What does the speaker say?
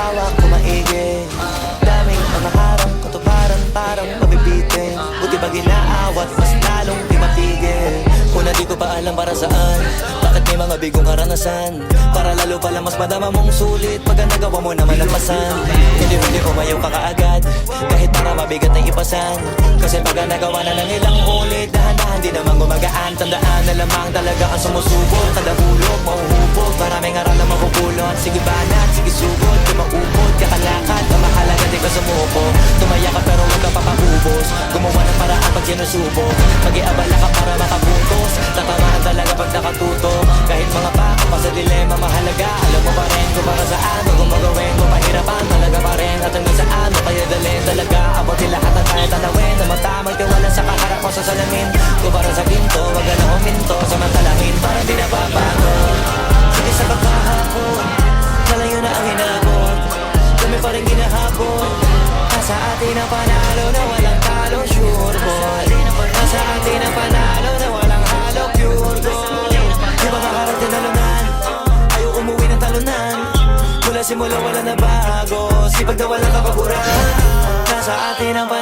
hawak ko maigi. Daming mga harang, katuparan parang mabibitin. Buti ba ginaawat, mas lalong di mapigil. Una di ko pa alam para saan, bakit may mga bigong karanasan. Para lalo pala mas madama mong sulit pagka nagawa mo naman ang pasan. Hindi umayaw ka kaagad, kahit para mabigat na ipasan. Kasi pagka nagawa na ng ilang ulit, dahan-dahan di naman gumagaan. Tandaan na lamang talaga ang sumusubok. Kada hulog, mahuhubog, maraming aral na mapupulot. Sige banat, sige sugod, di maupot, kakalakad. Ang mahalaga di ka sumuko, tumaya ka pero huwag ka papahubos. Gumawa ng paraan pag sinusubok, mag-iabala ka para makabutos. Tatamaan talaga pag nakatuto, kahit mga baka pa sa dilema mahalaga. Alam mo pa rin kung para saan, kung gumagawin kung mahirapan talaga pa rin. At hanggang saan mo kaya dalhin talaga. Abutin lahat at kaya tanawin, na matamang tiwala sa kaharap mo sa salamin. Kung para sa ginto, wag ka na huminto, samantalangin para di nababago. Sige sa pagkahapon, malayo na ang hinabot, kami pa rin ginahabol. Nasa atin ang panalo na walang talo, sure boy. Nasa atin ang panalo na walang halo, pure gold. Di ba makarating talunan, ayaw umuwi ng talunan. Mula simula wala na bago, sipag na walang kapaguran. Nasa atin ang panalo